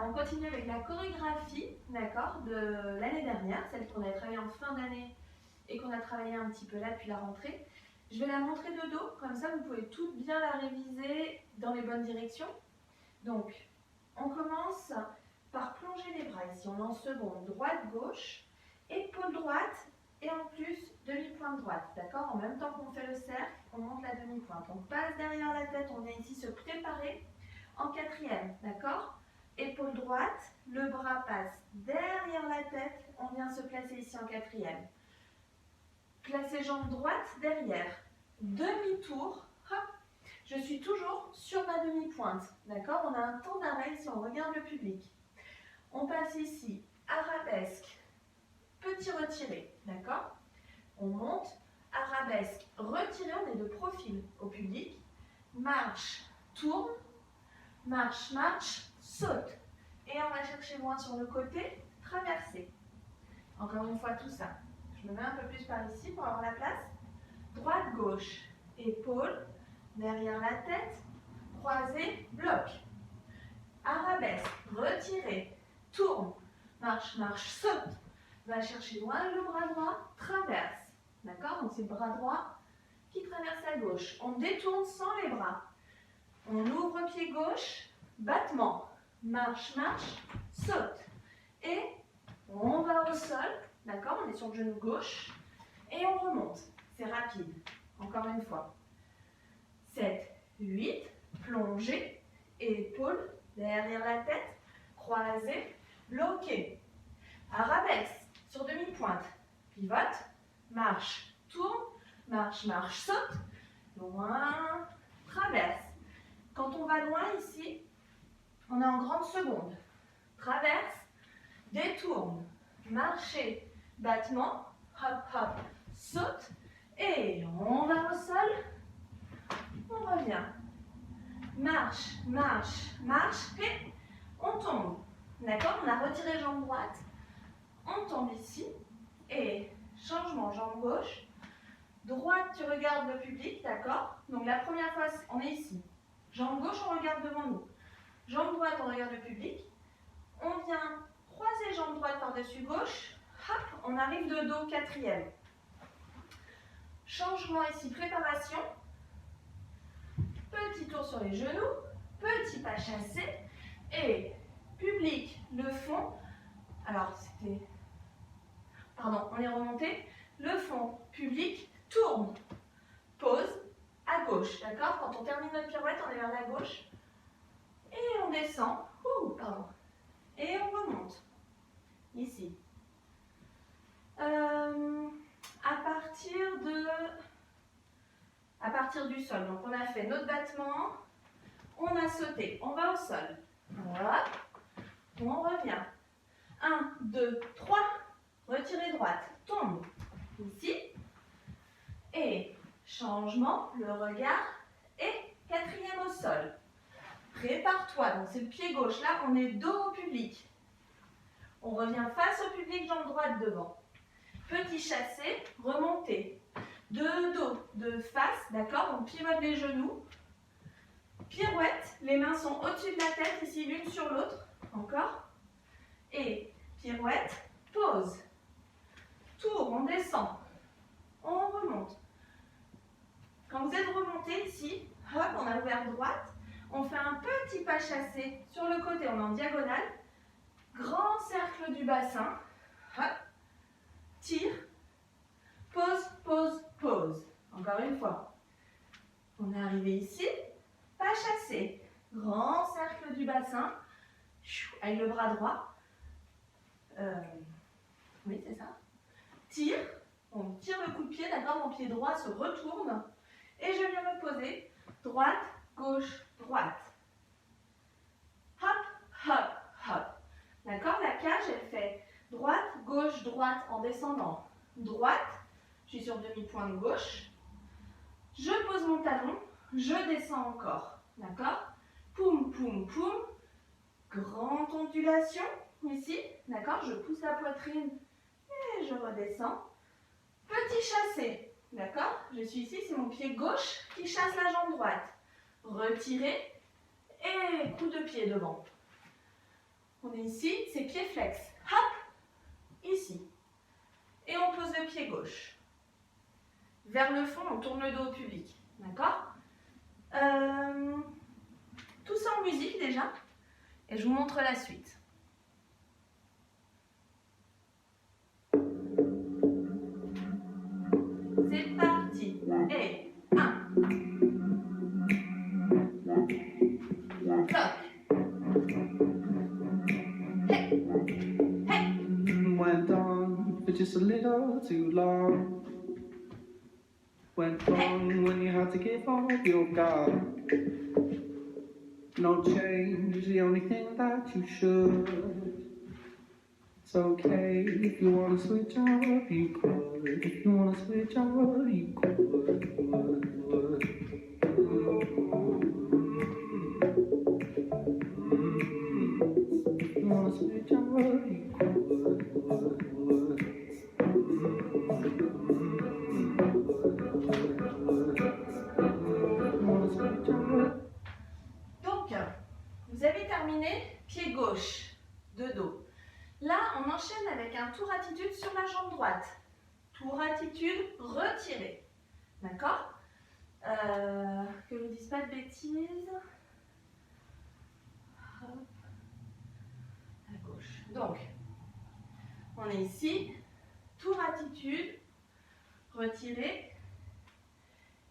on continue avec la chorégraphie, d'accord, de l'année dernière, celle qu'on avait travaillée en fin d'année et qu'on a travaillé un petit peu là depuis la rentrée. Je vais la montrer de dos, comme ça vous pouvez toutes bien la réviser dans les bonnes directions. Donc, on commence par plonger les bras. Ici, on est en seconde, droite, gauche, épaule droite et en plus demi-pointe droite, d'accord? En même temps qu'on fait le cercle, on monte la demi-pointe. On passe derrière la tête, on vient ici se préparer en quatrième, d'accord? Épaule droite, le bras passe derrière la tête, on vient se placer ici en quatrième. Placez jambe droite derrière, demi-tour, hop, je suis toujours sur ma demi-pointe, d'accord? On a un temps d'arrêt si on regarde le public. On passe ici, arabesque, petit retiré, d'accord? On monte, arabesque, retiré, on est de profil au public, marche, tourne, marche, marche, saute. Et on va chercher loin sur le côté, traverser. Encore une fois tout ça. Je me mets un peu plus par ici pour avoir la place. Droite, gauche, épaule, derrière la tête, croisé, bloc. Arabesque, retiré, tourne, marche, marche, saute. Va chercher loin le bras droit, traverse. D'accord? Donc c'est le bras droit qui traverse la gauche. On détourne sans les bras. On ouvre pied gauche, battement. Marche, marche, saute. Et on va au sol. D'accord? On est sur le genou gauche. Et on remonte. C'est rapide. Encore une fois. 7, 8, plongée, épaule, derrière la tête, croisé, bloqué. Arabesque, sur demi-pointe, pivote, marche, tourne, marche, marche, saute, loin, traverse. Quand on va loin ici, on est en grande seconde. Traverse, détourne, marcher, battement, hop, hop, saute, et on va au sol, on revient. Marche, marche, marche, et on tombe. D'accord? On a retiré jambe droite, on tombe ici, et changement, jambe gauche. Droite, tu regardes le public, d'accord? Donc la première fois, on est ici. Jambe gauche, on regarde devant nous. Jambe droite, on regarde le public. On vient croiser jambe droite par-dessus gauche. Hop, on arrive de dos, quatrième. Changement ici, préparation. Petit tour sur les genoux. Petit pas chassé. Et public, le fond. Alors, c'était... Pardon, on est remonté. Le fond, public, tourne. Pause, à gauche, d'accord? Quand on termine notre pirouette, on est vers la gauche. Et on descend. Pardon. Et on remonte. Ici. À partir du sol. Donc, on a fait notre battement. On a sauté. On va au sol. Voilà. On revient. 1, 2, 3. Retirez droite. Tombe. Ici. Et changement, le regard. Et quatrième au sol. Prépare-toi. Donc, c'est le pied gauche. Là, on est dos au public. On revient face au public, jambe droite devant. Petit chassé, remonté. De dos, de face, d'accord? On pivote les genoux. Pirouette, les mains sont au-dessus de la tête, ici l'une sur l'autre. Encore. Et pirouette, pause. Tour, on descend. On remonte. Quand vous êtes remonté ici, hop, on a ouvert droite. On fait un petit pas chassé sur le côté, on est en diagonale. Grand cercle du bassin. Hop. Tire. Pause, pause, pause. Encore une fois. On est arrivé ici. Pas chassé. Grand cercle du bassin. Avec le bras droit. Oui, c'est ça. Tire. On tire le coup de pied, d'accord? Mon pied droit se retourne. Et je viens me poser. Droite, gauche, droite. Hop, hop, hop. D'accord? La cage, elle fait droite, gauche, droite en descendant. Droite, je suis sur demi-pointe gauche. Je pose mon talon, je descends encore. D'accord? Poum, poum, poum. Grande ondulation, ici. D'accord? Je pousse la poitrine et je redescends. Petit chassé. D'accord? Je suis ici, c'est mon pied gauche qui chasse la jambe droite. Retirez et coup de pied devant. On est ici, c'est pied flex. Hop, ici. Et on pose le pied gauche. Vers le fond, on tourne le dos au public. D'accord? Tout ça en musique déjà. Et je vous montre la suite. C'est parti. Et 1. Clock. Hey. Hey. Went on for just a little too long. Went wrong when you had to give up your guard. No change, the only thing that you should. It's okay if you wanna switch up, you could. If you wanna switch up, you could. If you wanna switch up, you could. Donc, vous avez terminé pied gauche de dos. Là, on enchaîne avec un tour attitude sur la jambe droite. Tour attitude retiré. D'accord? Que je ne dise pas de bêtises. Hop. À gauche. Donc, on est ici. Tour attitude retiré.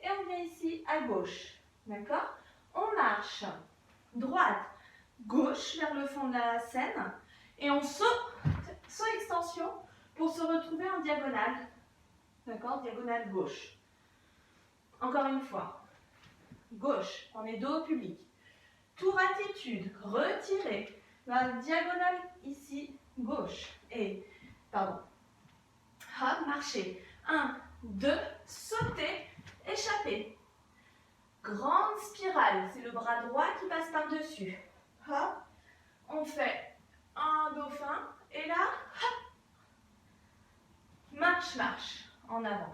Et on vient ici à gauche. D'accord? On marche droite, gauche vers le fond de la scène. Et on saute, saut extension pour se retrouver en diagonale. D'accord? Diagonale gauche. Encore une fois. Gauche, on est dos au public. Tour attitude, retiré. La diagonale ici, gauche. Et, pardon. Hop, marcher. 1, 2, sauter, échapper. Grande spirale, c'est le bras droit qui passe par-dessus. Hop, on fait un dauphin et là, hop, marche, marche, en avant.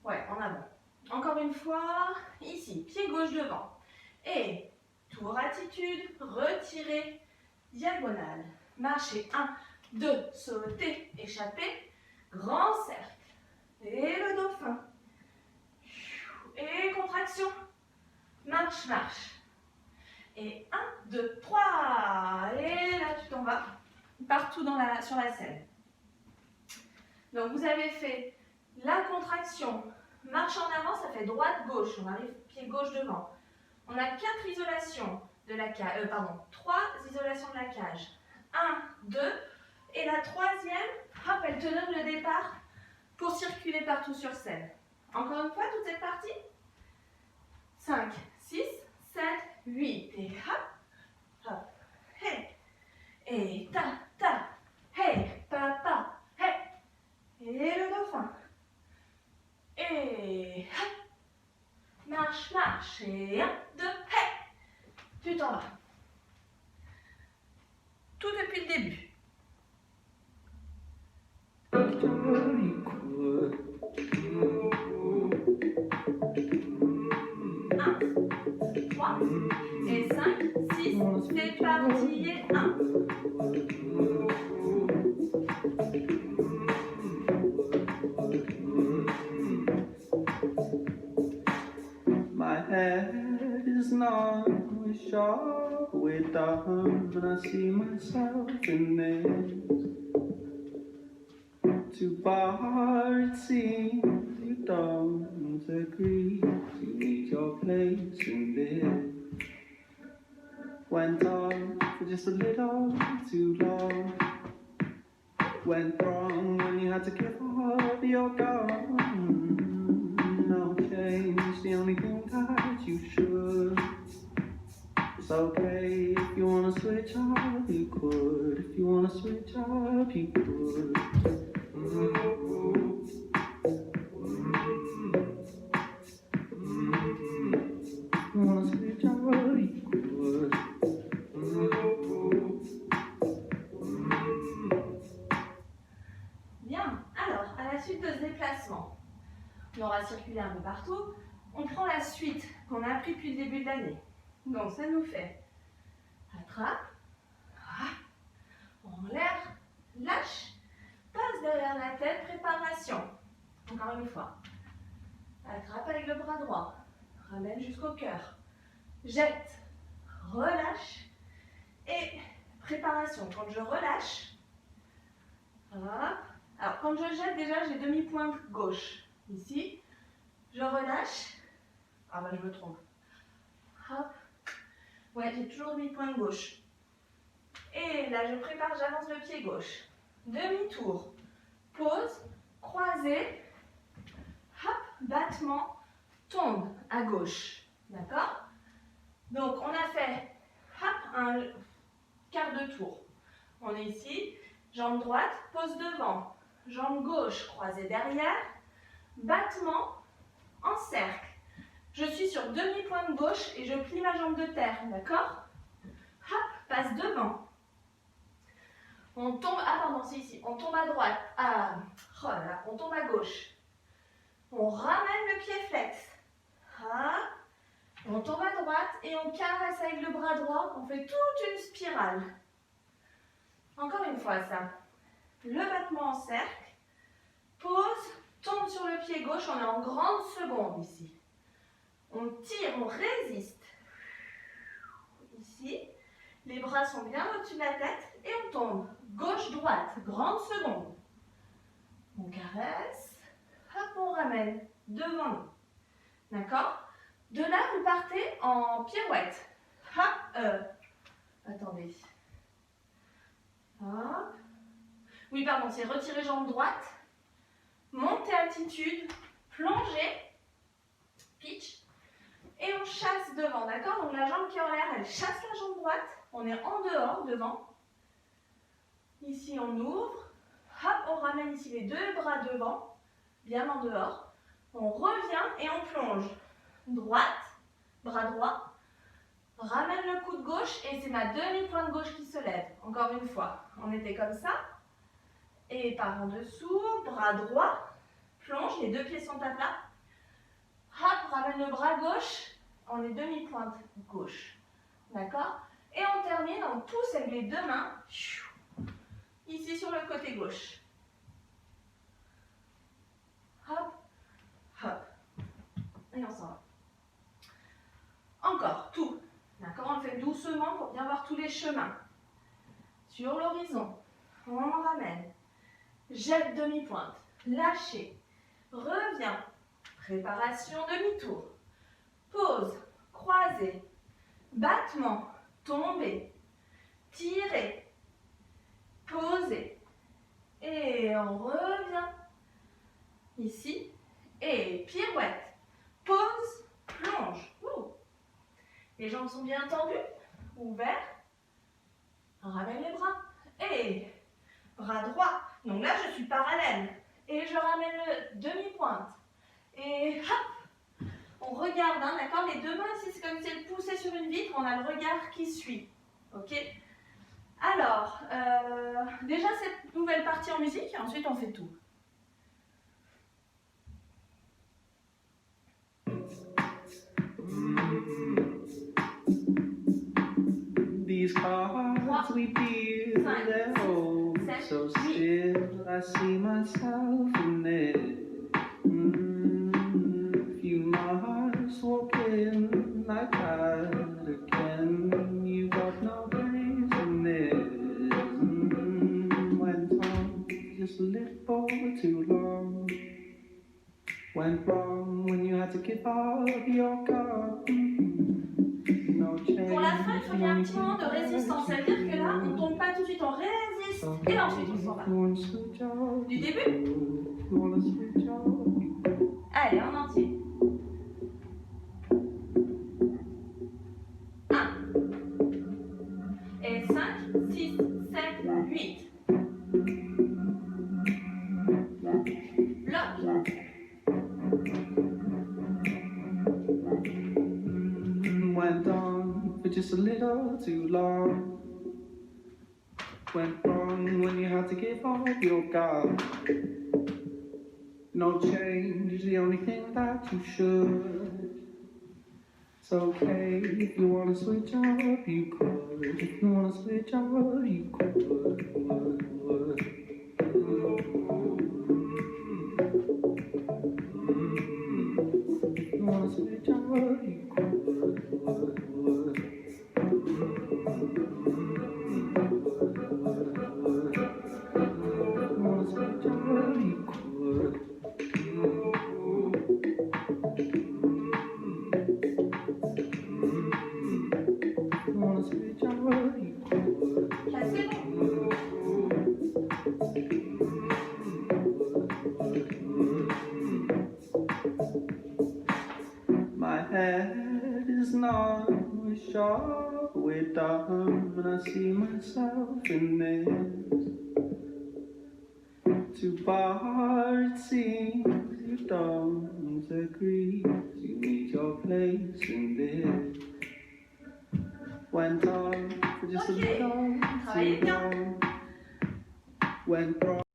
Ouais, en avant. Encore une fois, ici, pied gauche devant. Et tour attitude, retiré, diagonale. Marcher, 1, 2, sauter, échapper, grand cercle. Et le dauphin. Et contraction. Marche, marche. Et 1, 2, 3. Et là, tu t'en vas partout sur la scène. Donc, vous avez fait la contraction. Marche en avant, ça fait droite-gauche. On arrive pied gauche devant. On a 4 isolations de la cage. 3 isolations de la cage. 1, 2. Et la troisième, hop, elle te donne le départ pour circuler partout sur scène. Encore une fois, toute cette partie. 5, 6, 7, 8. Et hop, hop, hey. Et ta, ta, hey, papa, hey. Et le dauphin. Et hop, marche, marche. Et 1, 2, hey. Tu t'en vas. Tout depuis le début. 1, 3 et 5, 6, c'est parti et 1. My head is not sharp with dumb, and I see myself in this. Too far it seems you don't agree to need your place in this. Went on for just a little too long. Went wrong when you had to give up your gun. No change, the only thing that you should. It's okay if you wanna switch up, you could. If you wanna switch up, you could. Bien, alors, à la suite de ce déplacement, on aura circulé un peu partout. On prend la suite qu'on a appris depuis le début de l'année. Donc, ça nous fait attrape, En l'air, lâche, passe derrière la tête, préparation. Encore une fois. Attrape avec le bras droit, ramène jusqu'au cœur. Jette, relâche et préparation. Quand je relâche, hop. Alors quand je jette déjà, j'ai demi-pointe gauche. Ici, je relâche. Ah ben je me trompe. Hop. Ouais, j'ai toujours demi-pointe gauche. Et là, je prépare, j'avance le pied gauche. Demi-tour. Pause, croisé. Hop, battement, tombe à gauche. D'accord? Donc, on a fait hop, un quart de tour. On est ici, jambe droite, pose devant. Jambe gauche, croisée derrière. Battement en cercle. Je suis sur demi-pointe gauche et je plie ma jambe de terre. D'accord? Hop, passe devant. On tombe, ah pardon, c'est ici. On tombe à droite. Ah, oh là là, on tombe à gauche. On ramène le pied flex. Hop. On tombe à droite et on caresse avec le bras droit. On fait toute une spirale. Encore une fois ça. Le battement en cercle. Pause. Tombe sur le pied gauche. On est en grande seconde ici. On tire, on résiste. Ici. Les bras sont bien au-dessus de la tête. Et on tombe. Gauche-droite. Grande seconde. On caresse. Hop, on ramène devant nous. D'accord? De là, vous partez en pirouette. Hop, attendez. Hop. Oui, pardon, c'est retirer jambe droite. Monter attitude. Plonger. Pitch. Et on chasse devant, d'accord? Donc la jambe qui est en l'air, elle chasse la jambe droite. On est en dehors, devant. Ici, on ouvre. Hop, on ramène ici les deux bras devant. Bien en dehors. On revient et on plonge. Droite, bras droit, ramène le coude gauche et c'est ma demi-pointe gauche qui se lève. Encore une fois, on était comme ça. Et par en dessous, bras droit, plonge, les deux pieds sont à plat. Hop, ramène le bras gauche, on est demi-pointe gauche. D'accord? Et on termine, on pousse avec les deux mains, ici sur le côté gauche. Hop, hop. Et on s'en va. Encore, tout. D'accord? On le fait doucement pour bien voir tous les chemins. Sur l'horizon, on ramène. Jette demi-pointe. Lâchez. Reviens. Préparation demi-tour. Pause. Croisé. Battement. Tomber. Tirer. Poser. Et on revient. Ici. Et pirouette. Pause. Plonge. Les jambes sont bien tendues, ouverts. Ramène les bras. Et bras droit. Donc là, je suis parallèle. Et je ramène le demi-pointe. Et hop, on regarde, hein, d'accord? Les deux mains ici, c'est comme si elles poussaient sur une vitre. On a le regard qui suit. Ok? Alors, déjà cette nouvelle partie en musique. Et ensuite, on fait tout. These cards we deal, they're old, so still I see myself in it. Few miles walking like that again. You got no place in this. Went on just a little too long. Went wrong when you had to give up your cup. Pour la fin, il faut qu'il y ait un petit moment de résistance. Ça veut dire que là, on ne tombe pas tout de suite, on résiste et ensuite on s'en va. Du début. Allez, en entier. 1. Et 5, 6, 7, 8. Bloc. Went on for just a little too long. Went wrong when you had to give up your guard. No change, the only thing that you should. It's okay if you wanna switch up, you could. If you wanna switch up, you could. If you wanna switch up, you could. Wanna switch up, you could. Wanna switch up, you could. Bah, c'est bon. My head is not sharp with dumb, and I see myself in this. Too far it seems you don't agree. You need your place in this. Went on for just a Ok. little Travaillez too bien. long. Went wrong.